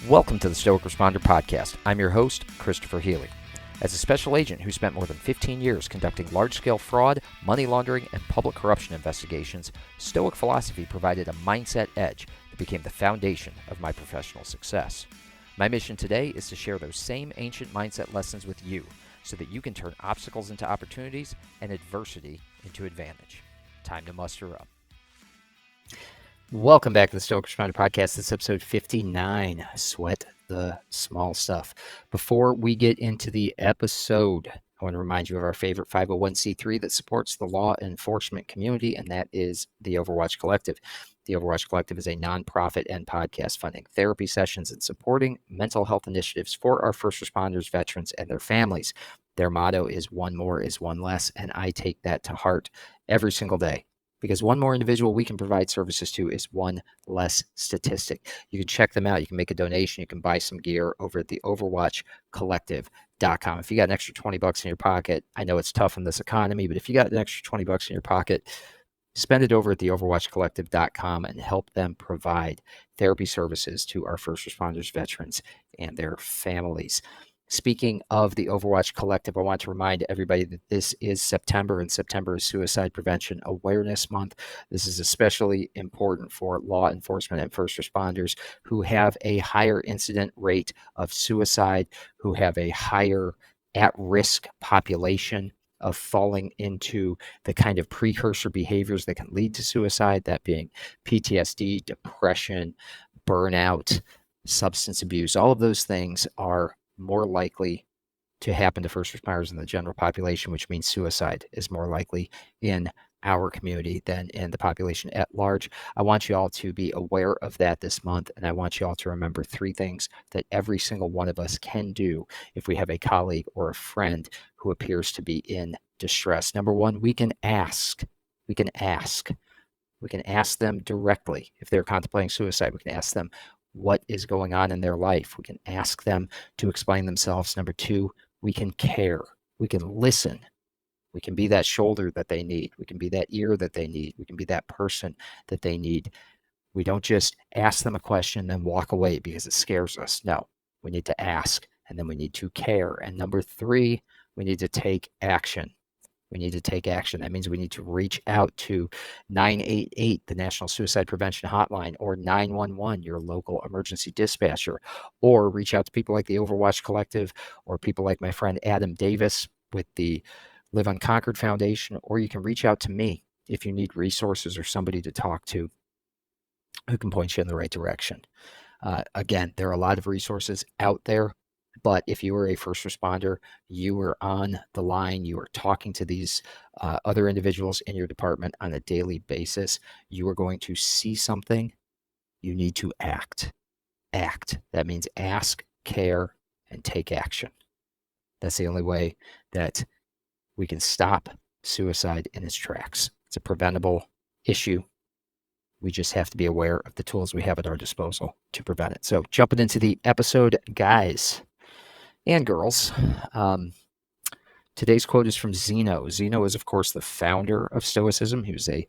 Welcome to the Stoic Responder Podcast. I'm your host, Christopher Healy. As a special agent who spent more than 15 years conducting large-scale fraud, money laundering, and public corruption investigations, Stoic philosophy provided a mindset edge that became the foundation of my professional success. My mission today is to share those same ancient mindset lessons with you so that you can turn obstacles into opportunities and adversity into advantage. Time to muster up. Welcome back to the Stoic Responder Podcast. This is episode 59, Sweat the Small Stuff. Before we get into the episode, I want to remind you of our favorite 501c3 that supports the law enforcement community, and that is the Overwatch Collective. The Overwatch Collective is a nonprofit and podcast funding therapy sessions and supporting mental health initiatives for our first responders, veterans, and their families. Their motto is one more is one less, and I take that to heart every single day. Because one more individual we can provide services to is one less statistic. You can check them out. You can make a donation. You can buy some gear over at the overwatchcollective.com. If you got an extra $20 in your pocket, I know it's tough in this economy, but if you got an extra $20 in your pocket, spend it over at the overwatchcollective.com and help them provide therapy services to our first responders, veterans, and their families. Speaking of the Overwatch Collective, I want to remind everybody that this is September, and September is Suicide Prevention Awareness Month. This is especially important for law enforcement and first responders who have a higher incident rate of suicide, who have a higher at-risk population of falling into the kind of precursor behaviors that can lead to suicide, that being PTSD, depression, burnout, substance abuse. All of those things are more likely to happen to first responders in the general population, which means suicide is more likely in our community than in the population at large. I want you all to be aware of that this month, and I want you all to remember three things that every single one of us can do if we have a colleague or a friend who appears to be in distress. Number one, we can ask. We can ask them directly. If they're contemplating suicide, we can ask them what is going on in their life. We can ask them to explain themselves. Number two, we can care. We can listen. We can be that shoulder that they need. We can be that ear that they need. We can be that person that they need. We don't just ask them a question and then walk away because it scares us. No, we need to ask, and then we need to care. And number three, we need to take action. We need to take action. That means we need to reach out to 988, the National Suicide Prevention Hotline, or 911, your local emergency dispatcher, or reach out to people like the Overwatch Collective, or people like my friend Adam Davis with the Live Unconquered Foundation, or you can reach out to me if you need resources or somebody to talk to who can point you in the right direction. Again, there are a lot of resources out there. But if you are a first responder, you are on the line, you are talking to these other individuals in your department on a daily basis, you are going to see something, you need to act. Act. That means ask, care, and take action. That's the only way that we can stop suicide in its tracks. It's a preventable issue. We just have to be aware of the tools we have at our disposal to prevent it. So jumping into the episode, guys and girls. Today's quote is from Zeno. Zeno is, of course, the founder of Stoicism. He was a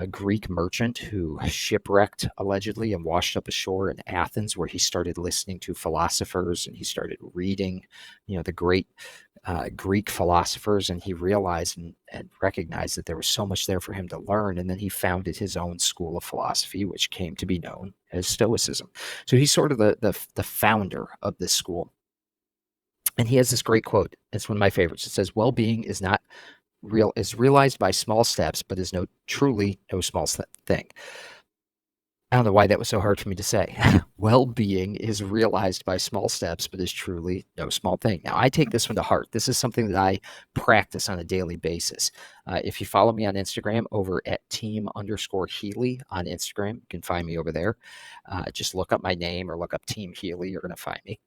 Greek merchant who shipwrecked, allegedly, and washed up ashore in Athens, where he started listening to philosophers and he started reading, the great Greek philosophers, and he realized and recognized that there was so much there for him to learn. And then he founded his own school of philosophy, which came to be known as Stoicism. So he's sort of the founder of this school. And he has this great quote. It's one of my favorites. It says, "Well-being is realized by small steps, but is truly no small thing." I don't know why that was so hard for me to say. Well-being is realized by small steps, but is truly no small thing. Now, I take this one to heart. This is something that I practice on a daily basis. If you follow me on Instagram over at team_Healy on Instagram, you can find me over there. Just look up my name or look up Team Healy. You're going to find me.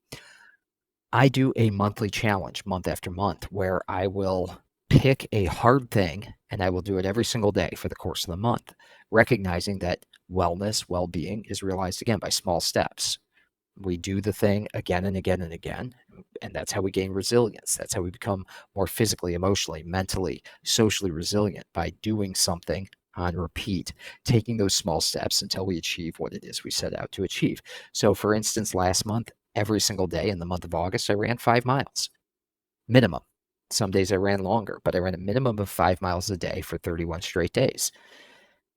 I do a monthly challenge month after month where I will pick a hard thing and I will do it every single day for the course of the month, recognizing that wellness, well-being is realized again by small steps. We do the thing again and again and again, and that's how we gain resilience. That's how we become more physically, emotionally, mentally, socially resilient, by doing something on repeat, taking those small steps until we achieve what it is we set out to achieve. So, for instance, last month, every single day in the month of August, I ran 5 miles minimum. Some days I ran longer, but I ran a minimum of 5 miles a day for 31 straight days.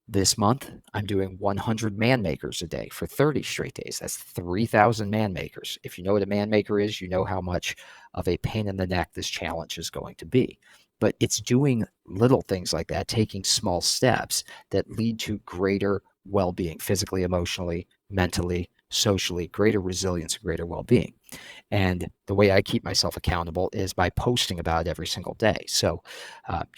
This month, I'm doing 100 man makers a day for 30 straight days. That's 3,000 man makers. If you know what a man maker is, you know how much of a pain in the neck this challenge is going to be. But it's doing little things like that, taking small steps that lead to greater well-being, physically, emotionally, mentally, socially, greater resilience, greater well-being. And the way I keep myself accountable is by posting about it every single day. So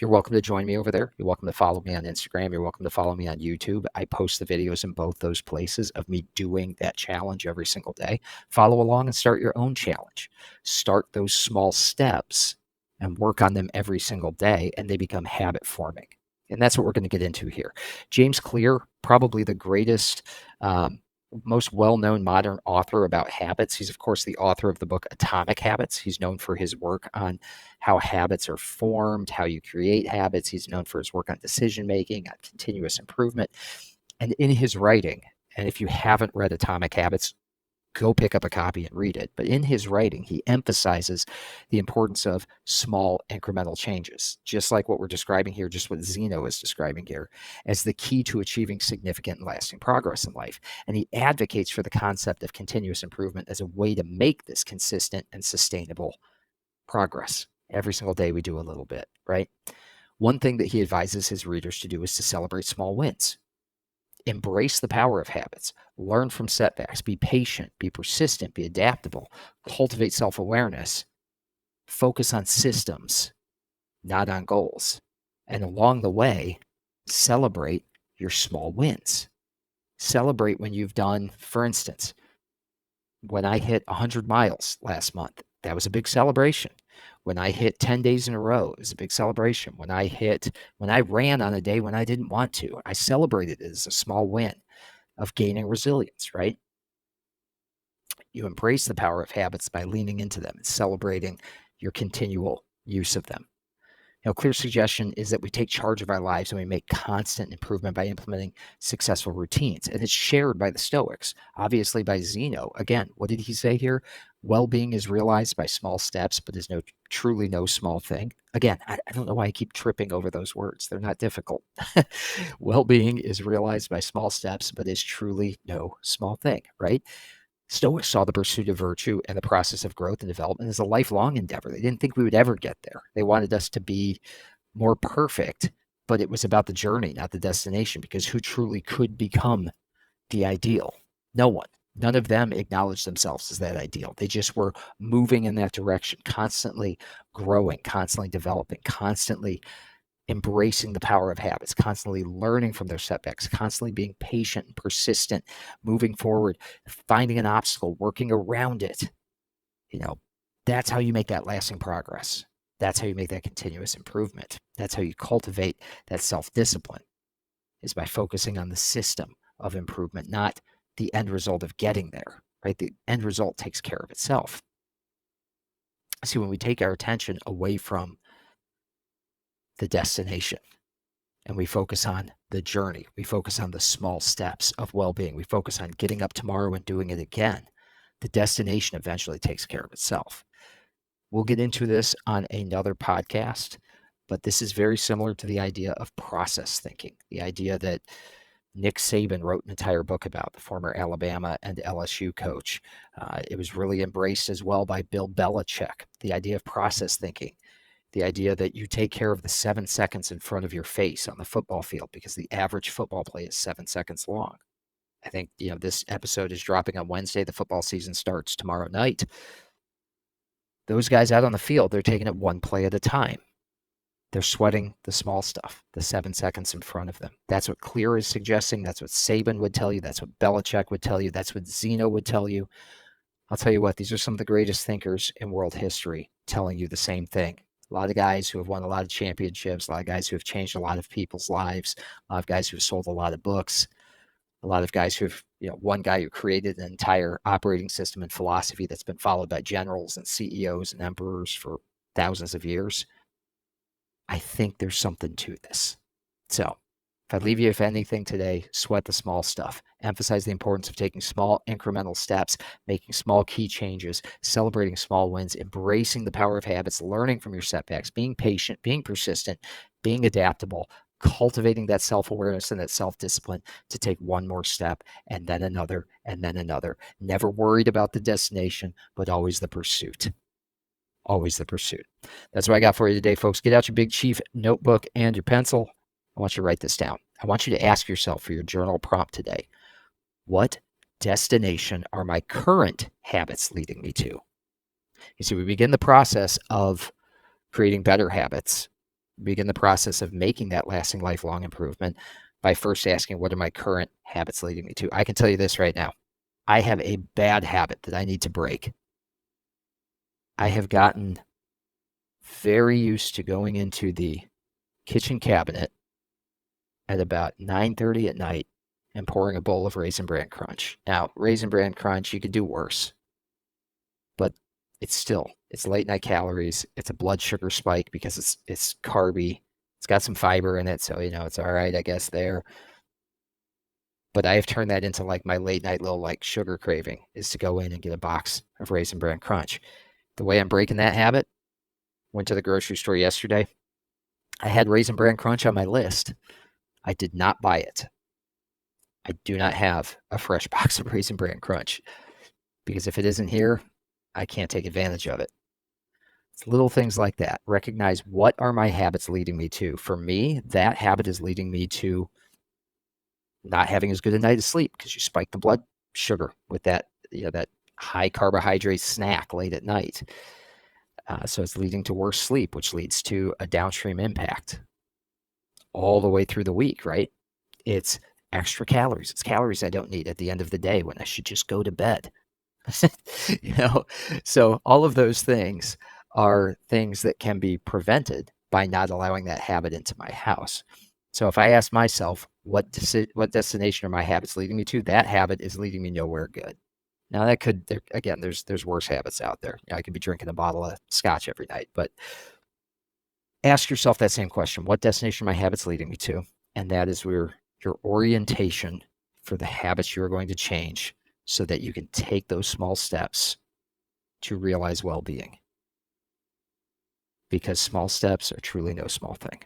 you're welcome to join me over there. You're welcome to follow me on Instagram. You're welcome to follow me on YouTube. I post the videos in both those places of me doing that challenge every single day. Follow along and start your own challenge. Start those small steps and work on them every single day, and they become habit forming. And that's what we're going to get into here. James Clear, probably the greatest, most well-known modern author about habits. He's, of course, the author of the book Atomic Habits. He's known for his work on how habits are formed, how you create habits. He's known for his work on decision-making, on continuous improvement. And in his writing, and if you haven't read Atomic Habits, go pick up a copy and read it. But in his writing, he emphasizes the importance of small incremental changes, just like what we're describing here, just what Zeno is describing here, as the key to achieving significant and lasting progress in life. And he advocates for the concept of continuous improvement as a way to make this consistent and sustainable progress. Every single day we do a little bit, right? One thing that he advises his readers to do is to celebrate small wins. Embrace the power of habits. Learn from setbacks. Be patient. Be persistent. Be adaptable. Cultivate self-awareness. Focus on systems, not on goals. And along the way, celebrate your small wins. Celebrate when you've done, for instance, when I hit 100 miles last month, that was a big celebration. When I hit 10 days in a row, it was a big celebration. When I ran on a day when I didn't want to, I celebrated it as a small win of gaining resilience, right? You embrace the power of habits by leaning into them and celebrating your continual use of them. Clear suggestion is that we take charge of our lives and we make constant improvement by implementing successful routines. And it's shared by the Stoics, obviously by Zeno. Again, what did he say here? Well-being is realized by small steps, but is truly no small thing. Again, I don't know why I keep tripping over those words. They're not difficult. Well-being is realized by small steps, but is truly no small thing, right? Stoics saw the pursuit of virtue and the process of growth and development as a lifelong endeavor. They didn't think we would ever get there. They wanted us to be more perfect, but it was about the journey, not the destination, because who truly could become the ideal? No one. None of them acknowledged themselves as that ideal. They just were moving in that direction, constantly growing, constantly developing, constantly embracing the power of habits, constantly learning from their setbacks, constantly being patient and persistent, moving forward, finding an obstacle, working around it. That's how you make that lasting progress. That's how you make that continuous improvement. That's how you cultivate that self-discipline, is by focusing on the system of improvement, not the end result of getting there, right? The end result takes care of itself. See, when we take our attention away from the destination and we focus on the journey, we focus on the small steps of well-being, we focus on getting up tomorrow and doing it again, the destination eventually takes care of itself. We'll get into this on another podcast, but this is very similar to the idea of process thinking, the idea that Nick Saban wrote an entire book about, the former Alabama and LSU coach. It was really embraced as well by Bill Belichick, the idea of process thinking, the idea that you take care of the 7 seconds in front of your face on the football field, because the average football play is 7 seconds long. I think, this episode is dropping on Wednesday. The football season starts tomorrow night. Those guys out on the field, they're taking it one play at a time. They're sweating the small stuff, the 7 seconds in front of them. That's what Clear is suggesting. That's what Saban would tell you. That's what Belichick would tell you. That's what Zeno would tell you. I'll tell you what, these are some of the greatest thinkers in world history telling you the same thing. A lot of guys who have won a lot of championships, a lot of guys who have changed a lot of people's lives, a lot of guys who have sold a lot of books, a lot of guys who've, one guy who created an entire operating system and philosophy that's been followed by generals and CEOs and emperors for thousands of years. I think there's something to this. So If I leave you with anything today, sweat the small stuff. Emphasize the importance of taking small incremental steps, making small key changes, celebrating small wins, embracing the power of habits, learning from your setbacks, being patient, being persistent, being adaptable, cultivating that self-awareness and that self-discipline to take one more step and then another and then another. Never worried about the destination, but always the pursuit. Always the pursuit. That's what I got for you today, folks. Get out your Big Chief notebook and your pencil. I want you to write this down. I want you to ask yourself for your journal prompt today, what destination are my current habits leading me to? You see, we begin the process of creating better habits, begin the process of making that lasting lifelong improvement by first asking, what are my current habits leading me to? I can tell you this right now. I have a bad habit that I need to break. I have gotten very used to going into the kitchen cabinet at about 9:30 at night and pouring a bowl of Raisin Bran Crunch. Now, Raisin Bran Crunch, you could do worse, but it's late night calories. It's a blood sugar spike because it's carby. It's got some fiber in it, so it's all right, I guess, there. But I have turned that into like my late night little like sugar craving, is to go in and get a box of Raisin Bran Crunch. The way I'm breaking that habit, went to the grocery store yesterday. I had Raisin Bran Crunch on my list. I did not buy it. I do not have a fresh box of Raisin Bran Crunch because if it isn't here, I can't take advantage of it. It's little things like that. Recognize, what are my habits leading me to? For me, that habit is leading me to not having as good a night of sleep because you spike the blood sugar with that high carbohydrate snack late at night. So it's leading to worse sleep, which leads to a downstream impact all the way through the week, right? It's extra calories. It's calories I don't need at the end of the day when I should just go to bed. So all of those things are things that can be prevented by not allowing that habit into my house. So if I ask myself, what destination are my habits leading me to? That habit is leading me nowhere good. Now that there's worse habits out there. I could be drinking a bottle of scotch every night, but ask yourself that same question. What destination are my habits leading me to? And that is where your orientation for the habits you're going to change so that you can take those small steps to realize well-being. Because small steps are truly no small thing.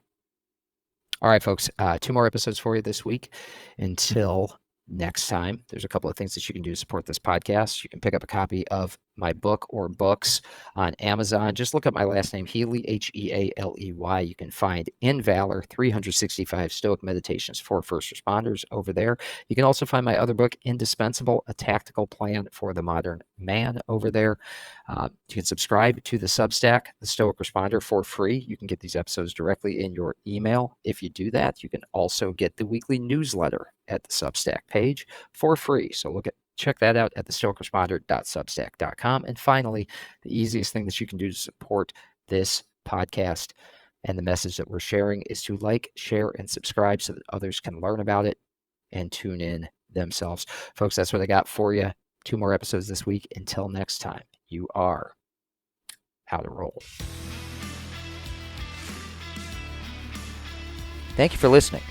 All right, folks, 2 more episodes for you this week. Until next time, there's a couple of things that you can do to support this podcast. You can pick up a copy of my book or books on Amazon. Just look up my last name, Healey, Healey. You can find In Valor, 365 Stoic Meditations for First Responders over there. You can also find my other book, Indispensable, A Tactical Plan for the Modern Man, over there. You can subscribe to the Substack, The Stoic Responder, for free. You can get these episodes directly in your email. If you do that, you can also get the weekly newsletter at the Substack page for free. So check that out at thestoicresponder.substack.com. And finally, the easiest thing that you can do to support this podcast and the message that we're sharing is to like, share, and subscribe so that others can learn about it and tune in themselves. Folks, that's what I got for you. 2 more episodes this week. Until next time, you are How to Roll. Thank you for listening.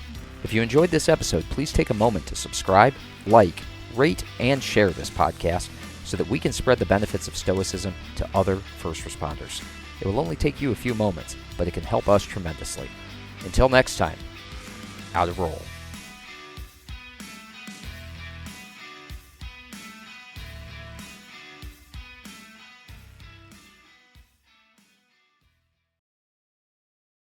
If you enjoyed this episode, please take a moment to subscribe, like, rate, and share this podcast so that we can spread the benefits of Stoicism to other first responders. It will only take you a few moments, but it can help us tremendously. Until next time, How to Roll.